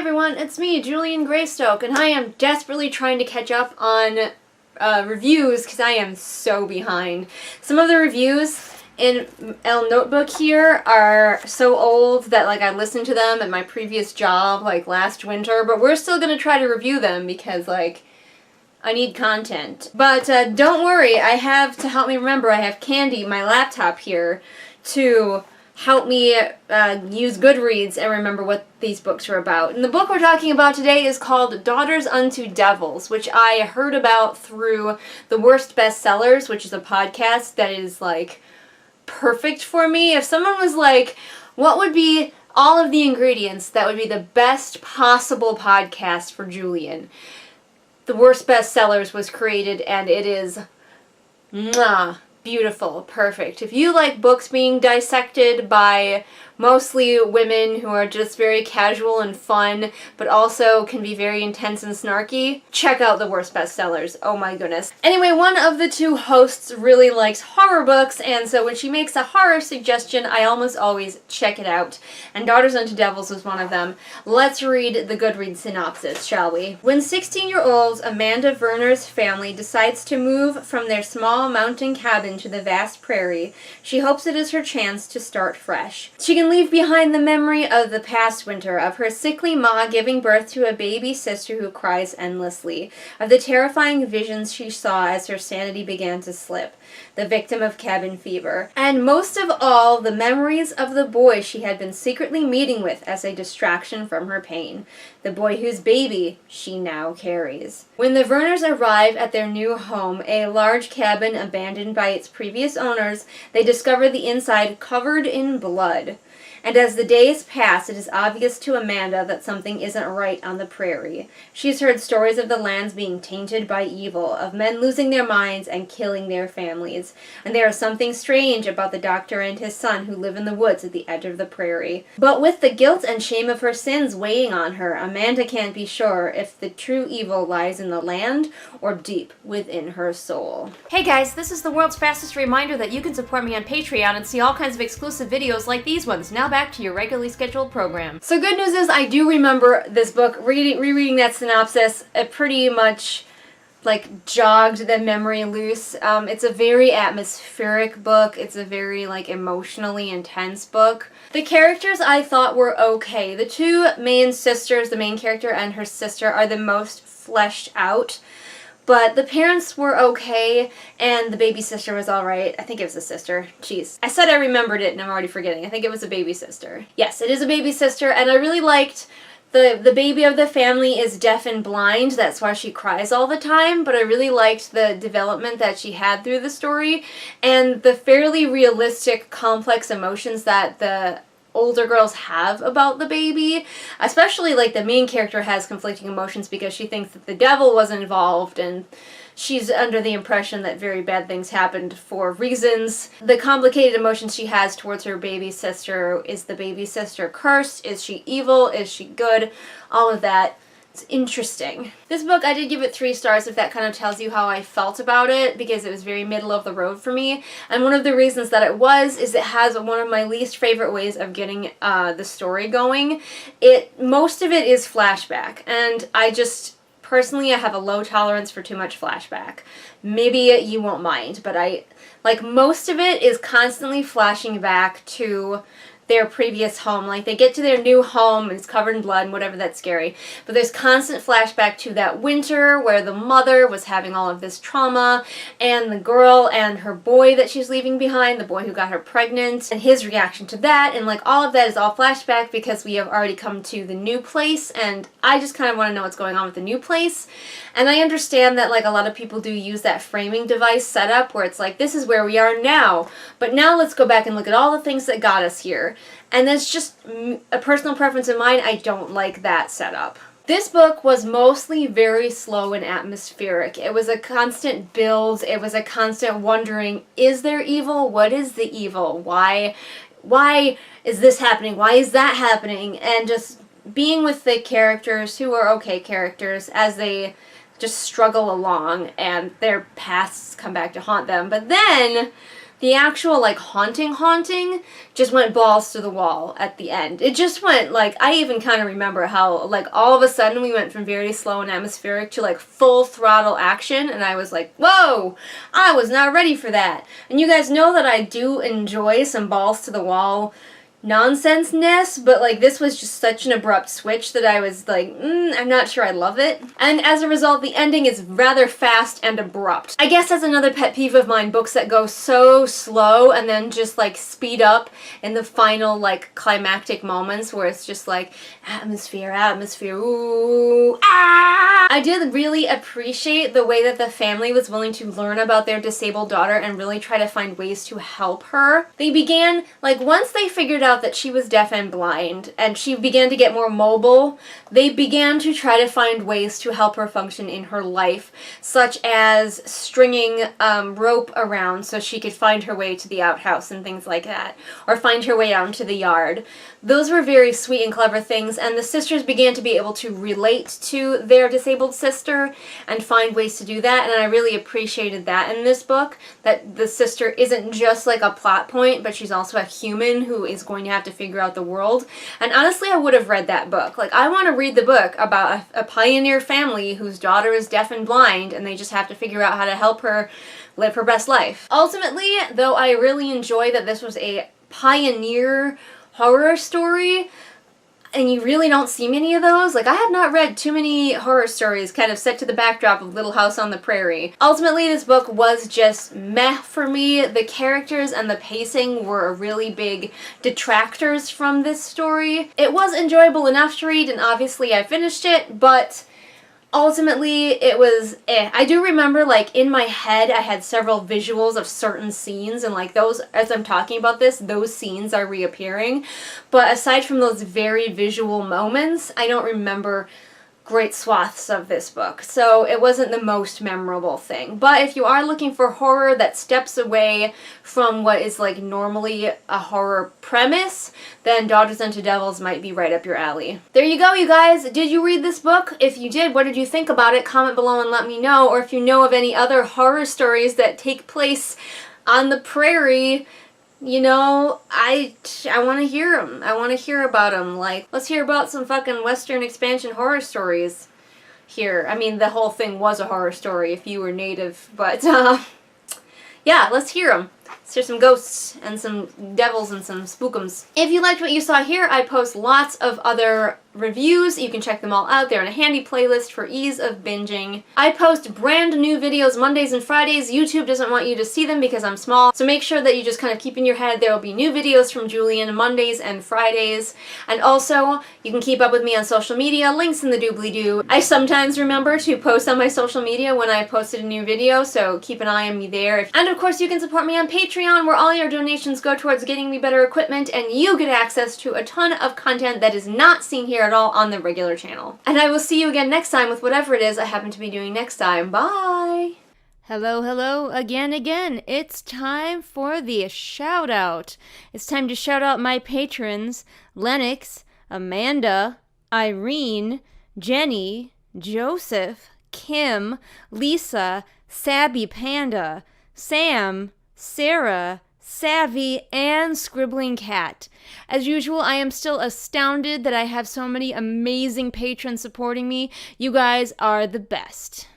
everyone, it's me, Julian Greystoke, and I am desperately trying to catch up on reviews because I am so behind. Some of the reviews in El Notebook here are so old that I listened to them at my previous job last winter, but we're still going to try to review them because I need content. But don't worry, I have, to help me remember, I have Candy, my laptop here, to help me use Goodreads and remember what these books are about. And the book we're talking about today is called Daughters Unto Devils, which I heard about through The Worst Bestsellers, which is a podcast that is perfect for me. If someone was what would be all of the ingredients that would be the best possible podcast for Julian, The Worst Bestsellers was created, and it is mwah, beautiful, perfect. If you like books being dissected by mostly women who are just very casual and fun, but also can be very intense and snarky, check out The Worst Bestsellers. Oh my goodness. Anyway, one of the two hosts really likes horror books, and so when she makes a horror suggestion, I almost always check it out. And Daughters Unto Devils was one of them. Let's read the Goodreads synopsis, shall we? When 16-year-old Amanda Werner's family decides to move from their small mountain cabin to the vast prairie, she hopes it is her chance to start fresh. She can leave behind the memory of the past winter, of her sickly ma giving birth to a baby sister who cries endlessly, of the terrifying visions she saw as her sanity began to slip, the victim of cabin fever, and most of all, the memories of the boy she had been secretly meeting with as a distraction from her pain, the boy whose baby she now carries. When the Werners arrive at their new home, a large cabin abandoned by its previous owners, they discover the inside covered in blood. And as the days pass, it is obvious to Amanda that something isn't right on the prairie. She's heard stories of the lands being tainted by evil, of men losing their minds and killing their families. And there is something strange about the doctor and his son who live in the woods at the edge of the prairie. But with the guilt and shame of her sins weighing on her, Amanda can't be sure if the true evil lies in the land or deep within her soul. Hey guys, this is the world's fastest reminder that you can support me on Patreon and see all kinds of exclusive videos like these ones. Now back to your regularly scheduled program. So good news is I do remember this book. Rereading that synopsis, it pretty much jogged the memory loose. It's a very atmospheric book. It's a very emotionally intense book. The characters I thought were okay. The two main sisters, the main character and her sister, are the most fleshed out. But the parents were okay, and the baby sister was alright. I think it was a sister. Jeez. I said I remembered it, and I'm already forgetting. I think it was a baby sister. Yes, it is a baby sister, and I really liked the baby of the family is deaf and blind. That's why she cries all the time, but I really liked the development that she had through the story, and the fairly realistic, complex emotions that the older girls have about the baby, especially the main character has conflicting emotions because she thinks that the devil was involved and she's under the impression that very bad things happened for reasons. The complicated emotions she has towards her baby sister. Is the baby sister cursed? Is she evil? Is she good? All of that. It's interesting. This book, I did give it 3 stars if that kind of tells you how I felt about it, because it was very middle of the road for me. And one of the reasons that it was is it has one of my least favorite ways of getting the story going. Most of it is flashback, and personally, I have a low tolerance for too much flashback. Maybe you won't mind, but most of it is constantly flashing back to their previous home. They get to their new home and it's covered in blood and whatever, that's scary. But there's constant flashback to that winter where the mother was having all of this trauma, and the girl and her boy that she's leaving behind, the boy who got her pregnant, and his reaction to that, and all of that is all flashback because we have already come to the new place, and I just kind of want to know what's going on with the new place. And I understand that a lot of people do use that framing device setup where it's this is where we are now, but now let's go back and look at all the things that got us here. And that's just a personal preference of mine. I don't like that setup. This book was mostly very slow and atmospheric. It was a constant build. It was a constant wondering, is there evil? What is the evil? Why is this happening? Why is that happening? And just being with the characters who are okay characters as they just struggle along and their pasts come back to haunt them. But then The actual, like, haunting just went balls to the wall at the end. It just went, like, I even kind of remember how, like, all of a sudden we went from very slow and atmospheric to, like, full throttle action, and I was like, whoa! I was not ready for that. And you guys know that I do enjoy some balls to the wall nonsense-ness, but like this was just such an abrupt switch that I was like, I'm not sure I love it. And as a result, the ending is rather fast and abrupt. I guess that's another pet peeve of mine, books that go so slow and then just like speed up in the final like climactic moments where it's just like atmosphere, ooh, ah! I did really appreciate the way that the family was willing to learn about their disabled daughter and really try to find ways to help her. They began, like once they figured out that she was deaf and blind and she began to get more mobile, they began to try to find ways to help her function in her life, such as stringing rope around so she could find her way to the outhouse and things like that, or find her way out into the yard. Those were very sweet and clever things, and the sisters began to be able to relate to their disabled sister and find ways to do that, and I really appreciated that in this book, that the sister isn't just like a plot point, but she's also a human who is going to have to figure out the world. And honestly, I would have read that book. Like, I want to read the book about a pioneer family whose daughter is deaf and blind, and they just have to figure out how to help her live her best life. Ultimately, though I really enjoy that this was a pioneer horror story, and you really don't see many of those. Like, I have not read too many horror stories kind of set to the backdrop of Little House on the Prairie. Ultimately, this book was just meh for me. The characters and the pacing were really big detractors from this story. It was enjoyable enough to read, and obviously I finished it, but ultimately, it was I do remember, like, in my head, I had several visuals of certain scenes, and, like, those, as I'm talking about this, those scenes are reappearing. But aside from those very visual moments, I don't remember great swaths of this book, so it wasn't the most memorable thing. But if you are looking for horror that steps away from what is like normally a horror premise, then Daughters Unto Devils might be right up your alley. There you go, you guys. Did you read this book? If you did, what did you think about it? Comment below and let me know. Or if you know of any other horror stories that take place on the prairie, you know, I want to hear them. I want to hear about them. Like, let's hear about some fucking Western expansion horror stories here. I mean, the whole thing was a horror story if you were native, but, yeah, let's hear them. Let's hear some ghosts and some devils and some spookums. If you liked what you saw here, I post lots of other reviews. You can check them all out. They're in a handy playlist for ease of binging. I post brand new videos Mondays and Fridays. YouTube doesn't want you to see them because I'm small, so make sure that you just kind of keep in your head there will be new videos from Julian Mondays and Fridays. And also, you can keep up with me on social media, links in the doobly-doo. I sometimes remember to post on my social media when I posted a new video, so keep an eye on me there. And of course, you can support me on Patreon, where all your donations go towards getting me better equipment, and you get access to a ton of content that is not seen here at all on the regular channel. And I will see you again next time with whatever it is I happen to be doing next time. Bye! Hello, again. It's time for the shout out. It's time to shout out my patrons: Lennox, Amanda, Irene, Jenny, Joseph, Kim, Lisa, Sabby Panda, Sam, Sarah, Savvy, and Scribbling Cat. As usual, I am still astounded that I have so many amazing patrons supporting me. You guys are the best.